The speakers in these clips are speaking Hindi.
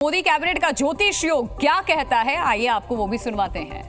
मोदी कैबिनेट का ज्योतिष योग क्या कहता है, आइए आपको वो भी सुनवाते हैं।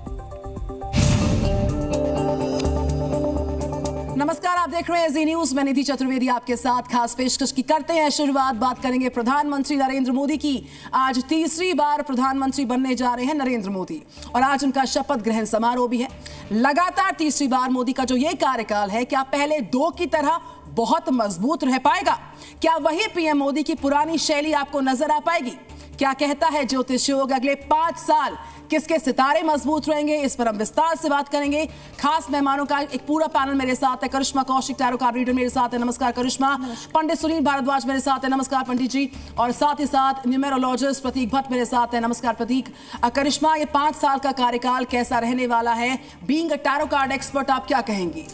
नमस्कार, आप देख रहे हैं जी न्यूज। मैं निधि चतुर्वेदी आपके साथ खास पेशकश की करते हैं शुरुआत। बात करेंगे प्रधानमंत्री नरेंद्र मोदी की। आज तीसरी बार प्रधानमंत्री बनने जा रहे हैं नरेंद्र मोदी और आज उनका शपथ ग्रहण समारोह भी है। लगातार तीसरी बार मोदी का जो ये कार्यकाल है, क्या पहले दो की तरह बहुत मजबूत रह पाएगा? क्या वही पीएम मोदी की पुरानी शैली आपको नजर आ पाएगी? क्या कहता है ज्योतिष योग? अगले 5 साल किसके सितारे मजबूत रहेंगे, इस पर हम विस्तार से बात करेंगे। खास मेहमानों का एक पूरा पैनल मेरे साथ है। करिश्मा कौशिक, टैरो कार्ड रीडर मेरे साथ है, नमस्कार करिश्मा। पंडित सुनील भारद्वाज मेरे साथ है, नमस्कार पंडित जी। और साथ ही साथ न्यूमेरोलॉजिस्ट प्रतीक भट्ट मेरे साथ है, नमस्कार प्रतीक। करिश्मा, ये 5 साल का कार्यकाल कैसा रहने वाला है? Being a tarot card expert, आप क्या कहेंगी?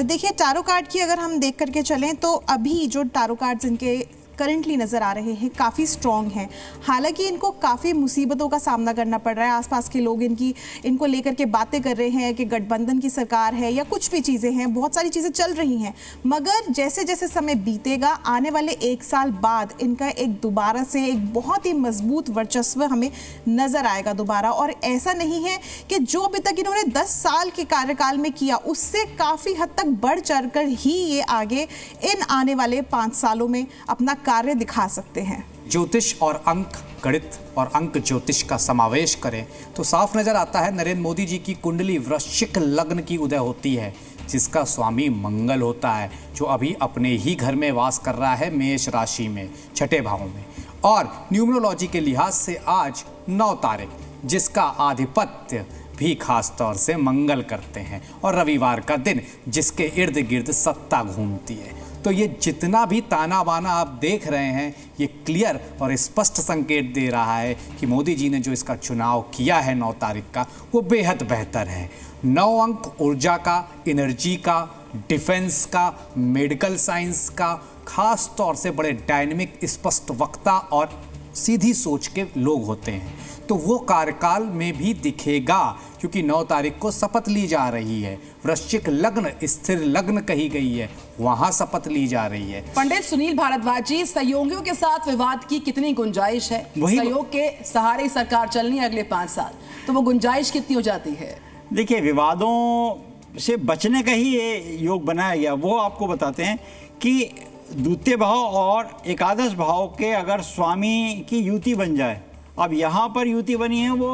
देखिए, टैरो कार्ड की अगर हम देख करके चलें तो अभी जो टैरो कार्ड्स इनके करंटली नज़र आ रहे हैं काफ़ी स्ट्रॉन्ग हैं। हालांकि इनको काफ़ी मुसीबतों का सामना करना पड़ रहा है। आसपास के लोग इनको लेकर के बातें कर रहे हैं कि गठबंधन की सरकार है या कुछ भी चीज़ें हैं, बहुत सारी चीज़ें चल रही हैं। मगर जैसे जैसे समय बीतेगा, आने वाले 1 साल बाद इनका एक दोबारा से एक बहुत ही मजबूत वर्चस्व हमें नज़र आएगा दोबारा। और ऐसा नहीं है कि जो अभी तक इन्होंने 10 साल के कार्यकाल में किया उससे काफ़ी हद तक बढ़ चढ़ कर ही ये आगे इन आने वाले 5 सालों में अपना कार्य दिखा सकते हैं। ज्योतिष और अंक गणित और अंक ज्योतिष का समावेश करें तो साफ नजर आता है नरेंद्र मोदी जी की कुंडली वृश्चिक लग्न की उदय होती है, जिसका स्वामी मंगल होता है, जो अभी अपने ही घर में वास कर रहा है मेष राशि में, छठे भाव में। और न्यूमरोलॉजी के लिहाज से आज 9 तारीख, जिसका आधिपत्य भी खास तौर से मंगल करते हैं, और रविवार का दिन जिसके इर्द गिर्द सत्ता घूमती है। तो ये जितना भी ताना बाना आप देख रहे हैं, ये क्लियर और स्पष्ट संकेत दे रहा है कि मोदी जी ने जो इसका चुनाव किया है 9 तारीख का, वो बेहद बेहतर है। 9 अंक ऊर्जा का, एनर्जी का, डिफेंस का, मेडिकल साइंस का, खास तौर से बड़े डायनेमिक, स्पष्ट वक्ता और सीधी सोच के लोग होते हैं। तो वो कार्यकाल में भी दिखेगा, क्योंकि 9 तारीख को शपथ ली जा रही है। वृश्चिक लग्न स्थिर लग्न कही गई है, वहां शपथ ली जा रही है। पंडित सुनील भारद्वाज जी, सहयोगियों के साथ विवाद की कितनी गुंजाइश है? सहयोग के सहारे सरकार चलनी है अगले 5 साल, तो वो गुंजाइश कितनी हो जाती है? देखिए, विवादों से बचने का ही ये योग बनाया गया। वो आपको बताते हैं कि द्वितीय भाव और एकादश भाव के अगर स्वामी की युति बन जाए, अब यहाँ पर युति बनी है वो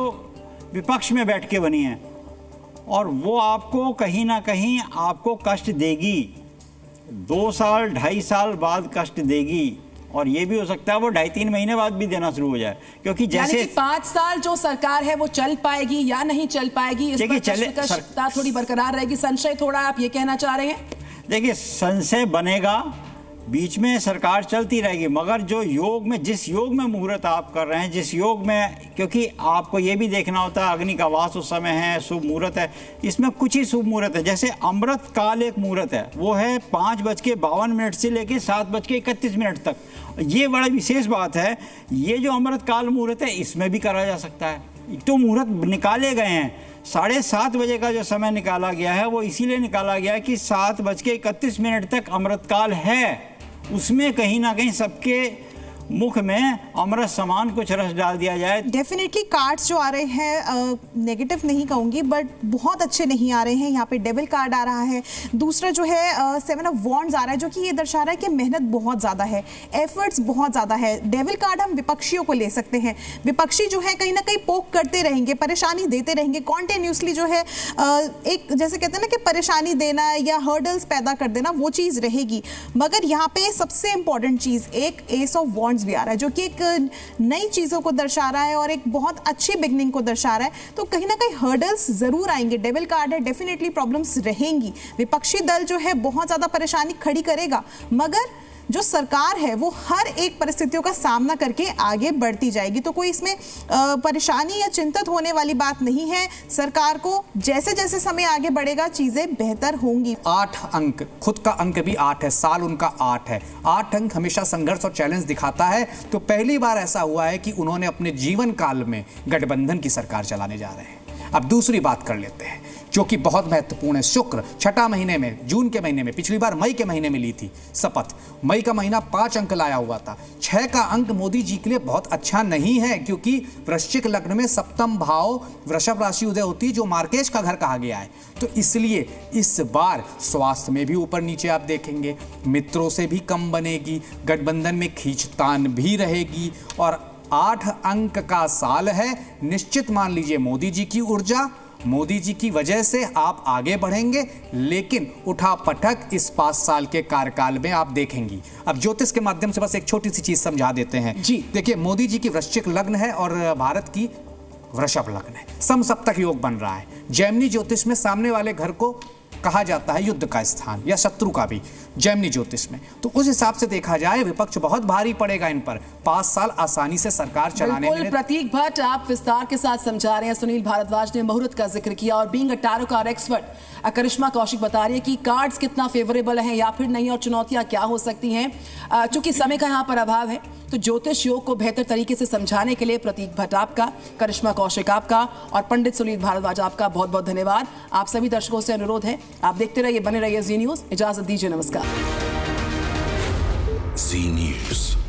विपक्ष में बैठ के बनी है, और वो आपको कहीं ना कहीं आपको कष्ट देगी। 2 साल 2.5 साल बाद कष्ट देगी, और ये भी हो सकता है वो 2.5-3 महीने बाद भी देना शुरू हो जाए, क्योंकि जैसे यानी कि 5 साल जो सरकार है वो चल पाएगी या नहीं चल पाएगी, इस पर थोड़ी बरकरार रहेगी। संशय थोड़ा आप ये कहना चाह रहे हैं? देखिए, संशय बनेगा, बीच में सरकार चलती रहेगी, मगर जो योग में, जिस योग में मुहूर्त आप कर रहे हैं, जिस योग में, क्योंकि आपको ये भी देखना होता है अग्नि का वास उस समय है, शुभ मुहूर्त है, इसमें कुछ ही शुभ मुहूर्त है। जैसे अमृत काल एक मुहूर्त है, वो है 5:52 से लेकर 7:31 तक। ये बड़ा विशेष बात है। ये जो अमृत काल मुहूर्त है, इसमें भी करा जा सकता है। तो मुहूर्त निकाले गए हैं। 7:30 बजे का जो समय निकाला गया है, वो इसीलिए निकाला गया है कि 7:31 तक अमृतकाल है। उसमें कहीं ना कहीं सबके मुख में अमृत समान कुछ रस डाल दिया जाए। डेफिनेटली कार्ड्स जो आ रहे हैं, नेगेटिव नहीं कहूँगी, बट बहुत अच्छे नहीं आ रहे हैं। यहाँ पे डेविल कार्ड आ रहा है। दूसरा जो है 7 ऑफ वॉन्ड्स आ रहा है, जो कि ये दर्शा रहा है कि मेहनत बहुत ज़्यादा है, एफर्ट्स बहुत ज़्यादा है। डेविल कार्ड हम विपक्षियों को ले सकते हैं। विपक्षी जो है कहीं ना कहीं पोक करते रहेंगे, परेशानी देते रहेंगे कॉन्टिन्यूसली, जो है एक जैसे कहते हैं ना कि परेशानी देना या हर्डल्स पैदा कर देना, वो चीज़ रहेगी। मगर यहाँ पे सबसे इंपॉर्टेंट चीज़ एक एस ऑफ वॉन्ड्स भी आ रहा है, जो कि एक नई चीजों को दर्शा रहा है और एक बहुत अच्छी बिगनिंग को दर्शा रहा है। तो कहीं ना कहीं हर्डल्स जरूर आएंगे। डेविल कार्ड है, डेफिनेटली प्रॉब्लम्स रहेंगी। विपक्षी दल जो है बहुत ज्यादा परेशानी खड़ी करेगा, मगर जो सरकार है वो हर एक परिस्थितियों का सामना करके आगे बढ़ती जाएगी। तो कोई इसमें परेशानी या चिंतित होने वाली बात नहीं है। सरकार को जैसे जैसे समय आगे बढ़ेगा चीजें बेहतर होंगी। 8 अंक, खुद का अंक भी 8 है, साल उनका 8 है। 8 अंक हमेशा संघर्ष और चैलेंज दिखाता है। तो पहली बार ऐसा हुआ है कि उन्होंने अपने जीवन काल में गठबंधन की सरकार चलाने जा रहे हैं। अब दूसरी बात कर लेते हैं। जो कि बहुत महत्वपूर्ण है। शुक्र छठा महीने में, जून के महीने में, पिछली बार मई के महीने में ली थी शपथ। मई का महीना 5 अंक लाया हुआ था। 6 का अंक मोदी जी के लिए बहुत अच्छा नहीं है, क्योंकि वृश्चिक लग्न में सप्तम भाव वृषभ राशि उदय होती है, जो मार्केश का घर कहा गया है। तो इसलिए इस बार स्वास्थ्य में भी ऊपर नीचे आप देखेंगे, मित्रों से भी कम बनेगी, गठबंधन में खींचतान भी रहेगी, और 8 अंक का साल है। निश्चित मान लीजिए मोदी जी की ऊर्जा, मोदी जी की वजह से आप आगे बढ़ेंगे, लेकिन उठापटक इस 5 साल के कार्यकाल में आप देखेंगी। अब ज्योतिष के माध्यम से बस एक छोटी सी चीज समझा देते हैं जी। देखिए, मोदी जी की वृश्चिक लग्न है और भारत की वृषभ लग्न है। समसप्तक योग बन रहा है। जैमिनी ज्योतिष में सामने वाले घर को कहा जाता है युद्ध का स्थान या शत्रु का भी, जैमिनी ज्योतिष में। तो उस हिसाब से देखा जाए विपक्ष बहुत भारी पड़ेगा इन पर। 5 साल आसानी से सरकार चलाने में। प्रतीक भट्ट आप विस्तार के साथ समझा रहे हैं। सुनील भारद्वाज ने मुहूर्त का जिक्र किया, और being a tarot card expert Karishma Kaushik बता रही है कि कार्ड्स कितना फेवरेबल हैं या फिर नहीं, और चुनौतियां क्या हो सकती हैं। चूंकि समय का यहाँ पर अभाव है, तो ज्योतिष योग को बेहतर तरीके से समझाने के लिए प्रतीक भट्ट आपका, करिश्मा कौशिक आपका और पंडित सुनील भारद्वाज आपका बहुत बहुत धन्यवाद। आप सभी दर्शकों से अनुरोध है, आप देखते रहिए, बने रहिए जी न्यूज। इजाजत दीजिए, नमस्कार। जी न्यूज।